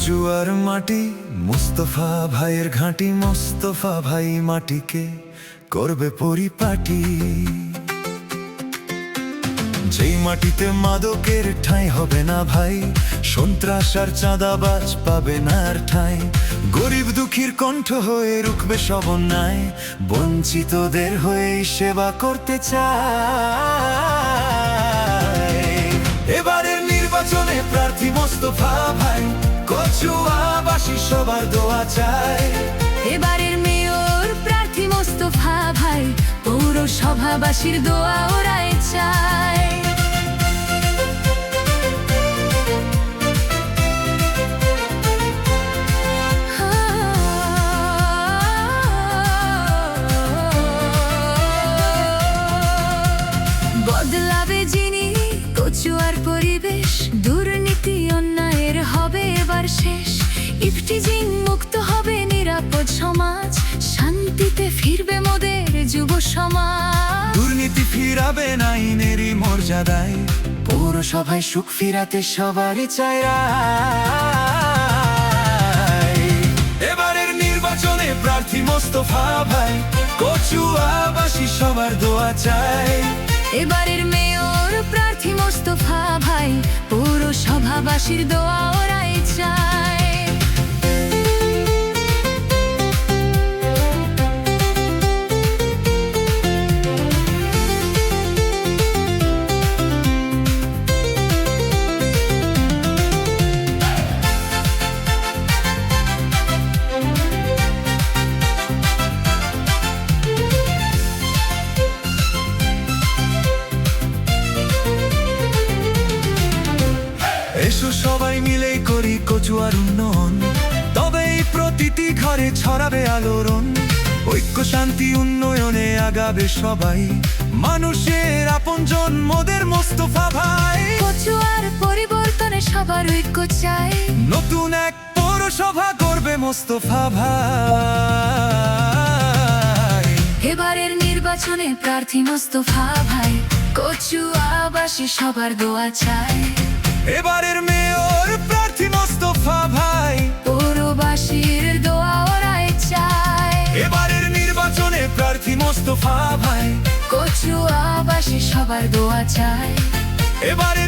কচুয়ার মাটি মুস্তফা ভাইয়ের ঘাঁটি, মোস্তফা ভাই মাটিকে করবে পরিপাটি। যেই মাটিতে মাদকের ঠাঁই হবে না ভাই, সন্ত্রাস আর চাঁদাবাজ পাবে না আর ঠাঁই। গরিব দুঃখীর কণ্ঠ হয়ে রুখবে সব অন্যায়, বঞ্চিতদের হয়ে সেবা করতে চায়। এবারের নির্বাচনে প্রার্থী মোস্তফা ভাই, কচুয়াবাসী সবার দোয়া চায়। এবারের মেয়র প্রার্থী মোস্তফা ভাই, পৌরসভাবাসীর দোয়া ওরাই চায়। বদলাবে যিনি কচুয়ার পরিবেশ, দুর্নীতি অন্যায়ের হবে এবার শেষ। ইফটিজিং মুক্ত হবে নিরাপদ সমাজ, শান্তিতে ফিরবে মোদের যুব সমাজ। দুর্নীতি ফিরাবে না আইনেরই মর্যাদায়, পৌরসভায় সুখ ফিরাতে সবারই চায় রায়। এবারের নির্বাচনে প্রার্থী মোস্তফা ভাই, কচুয়াবাসী সবার দোয়া চায়। এবারের মেয়র প্রার্থী মোস্তফা ভাই, পৌরসভাবাসীর দোয়া ওরাই চায়। এসো সবাই মিলেই করি কচুয়ার উন্নয়ন, তবেই প্রতিটি ঘরে ছড়াবে আলোড়ন। ঐক্য শান্তি উন্নয়নে আগাবে সবাই, মানুষের আপনজন মোদের মোস্তফা ভাই। কচুয়ার পরিবর্তনে সবার ঐক্য চাই, নতুন এক পৌরসভা করবে মোস্তফা ভাই। এবারের নির্বাচনে প্রার্থী মোস্তফা ভাই, কচুয়াবাসী সবার দোয়া চায়। এবারের মেয়র প্রার্থী মোস্তফা ভাই, পৌরবাসীর দোয়া ওরাই চায়। এবারের নির্বাচনে প্রার্থী মোস্তফা ভাই, কচুয়াবাসী সবার দোয়া চায়। এবারের